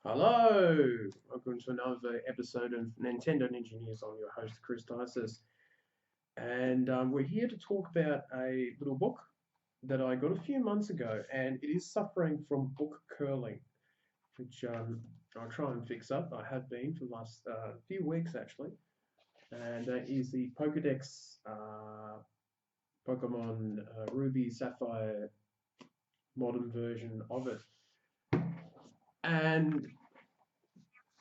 Hello, welcome to another episode of Nintendo Ninja News. I'm your host, Chris Dices, and we're here to talk about a little book that I got a few months ago, and it is suffering from book curling, which I'll try and fix up. I have been for the last few weeks actually, and that is the Pokedex Pokemon Ruby Sapphire modern version of it, and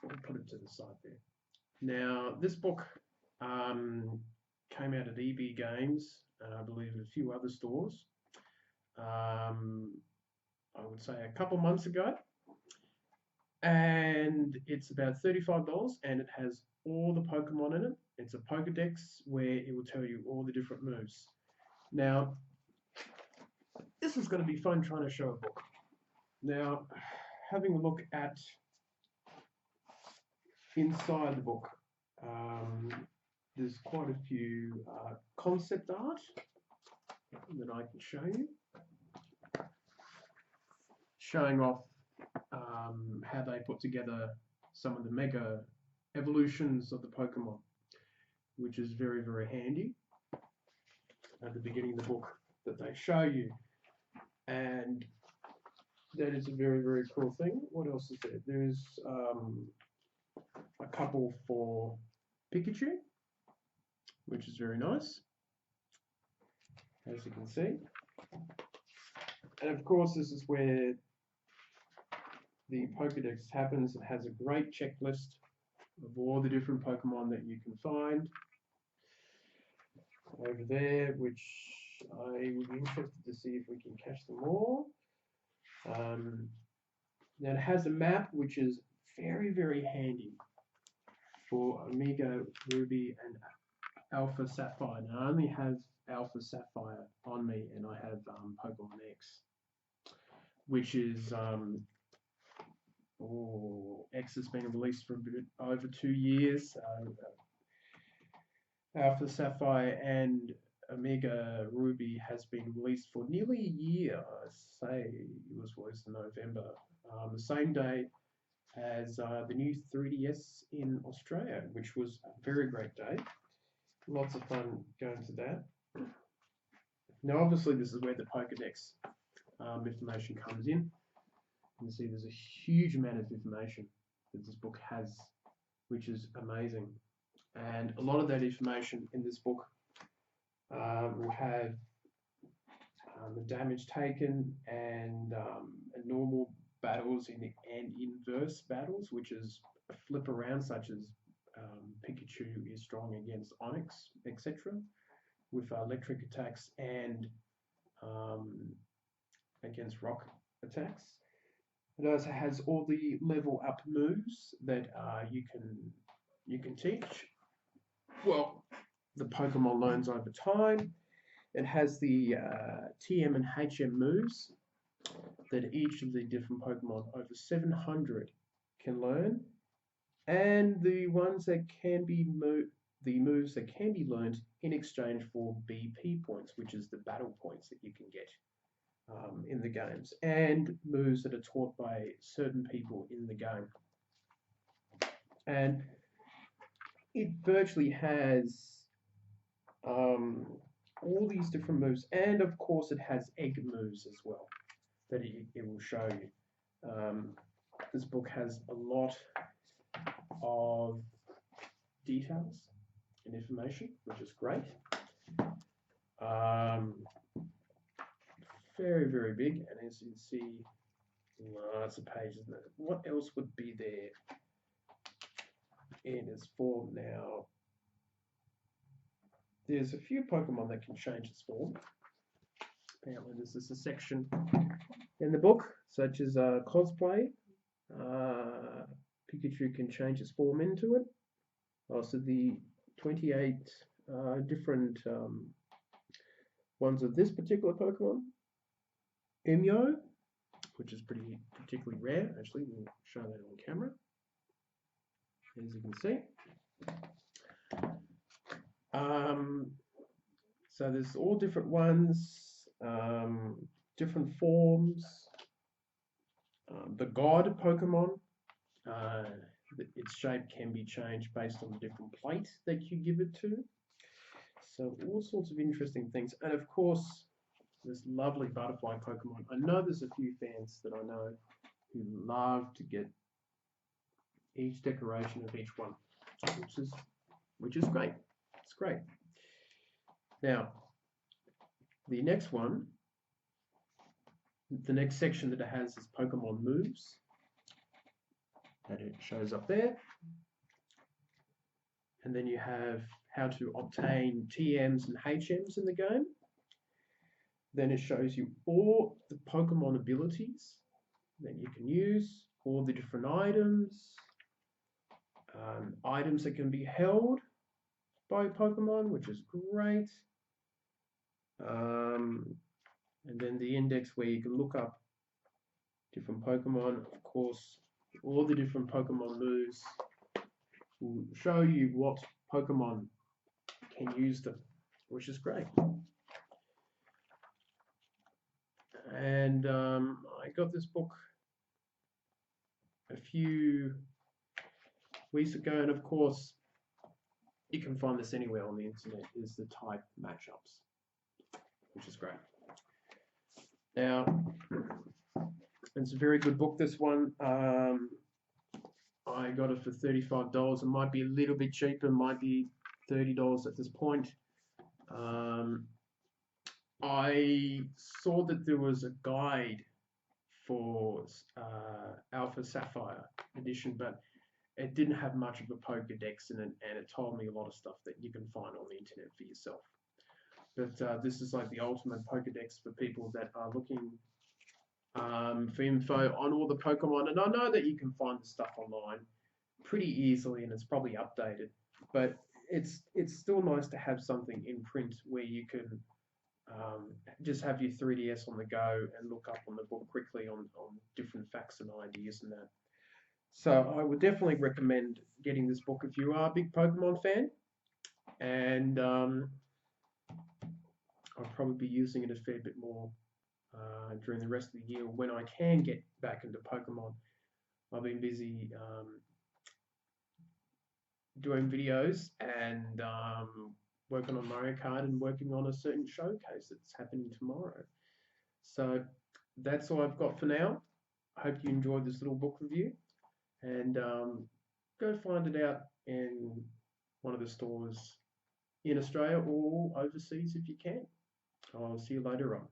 I'll put it to the side there. Now, this book came out at EB Games, I believe at a few other stores, um, I would say a couple months ago, and it's about $35 and it has all the Pokemon in it. It's a Pokedex where it will tell you all the different moves. Now, this is going to be fun trying to show a book. Now, having a look at inside the book, there's quite a few concept art that I can show you, showing off how they put together some of the mega evolutions of the Pokemon, which is very, very handy at the beginning of the book that they show you. And that is a very, very cool thing. What else is there? There's a couple for Pikachu, which is very nice, as you can see. And of course, this is where the Pokedex happens. It has a great checklist of all the different Pokemon that you can find over there, which I would be interested to see if we can catch them all. Now it has a map, which is very, very handy for Amigo Ruby and Alpha Sapphire. Now I only have Alpha Sapphire on me, and I have Pokemon X, which is X has been released for a bit over 2 years. Alpha Sapphire and Omega Ruby has been released for nearly a year. I say it was released in November, the same day as the new 3DS in Australia, which was a very great day. Lots of fun going to that. Now, obviously, this is where the Pokedex information comes in. You can see there's a huge amount of information that this book has, which is amazing. And a lot of that information in this book will have the damage taken and normal battles and inverse battles, which is a flip around, such as Pikachu is strong against Onyx, etc., with electric attacks and against rock attacks. It also has all the level up moves that you can teach. Well, the Pokemon learns over time. It has the TM and HM moves that each of the different Pokemon, over 700, can learn, and the ones that can be the moves that can be learned in exchange for BP points, which is the battle points that you can get in the games, and moves that are taught by certain people in the game. And it virtually has all these different moves, and of course it has egg moves as well that it will show you. This book has a lot of details and information, which is great. Very, very big, and as you can see, lots of pages. What else would be there in its form now? There's a few Pokemon that can change its form. Apparently this is a section in the book, such as cosplay. Pikachu can change its form into it. Also the 28 different ones of this particular Pokemon. Emyo, which is particularly rare. Actually, we'll show that on camera, as you can see. So there's all different ones, different forms. The God Pokemon, its shape can be changed based on the different plate that you give it to. So all sorts of interesting things. And of course, this lovely butterfly Pokemon. I know there's a few fans that I know who love to get each decoration of each one, which is great. It's great. Now, the next one, the next section that it has is Pokemon moves, and it shows up there. And then you have how to obtain TMs and HMs in the game. Then it shows you all the Pokemon abilities that you can use, all the different items, items that can be held by Pokemon, which is great. And then the index where you can look up different Pokemon. Of course, all the different Pokemon moves will show you what Pokemon can use them, which is great. And I got this book a few weeks ago, and of course, you can find this anywhere on the internet, is the type matchups, which is great. Now, it's a very good book, this one. I got it for $35. It might be a little bit cheaper, might be $30 at this point. I saw that there was a guide for Alpha Sapphire edition, but it didn't have much of a Pokedex in it, and it told me a lot of stuff that you can find on the internet for yourself. But this is like the ultimate Pokedex for people that are looking for info on all the Pokemon. And I know that you can find the stuff online pretty easily, and it's probably updated. But it's still nice to have something in print where you can just have your 3DS on the go and look up on the book quickly on different facts and ideas and that. So I would definitely recommend getting this book if you are a big Pokemon fan. And I'll probably be using it a fair bit more during the rest of the year when I can get back into Pokemon. I've been busy doing videos and working on Mario Kart and working on a certain showcase that's happening tomorrow. So that's all I've got for now. I hope you enjoyed this little book review, and go find it out in one of the stores in Australia or overseas if you can. I'll see you later on.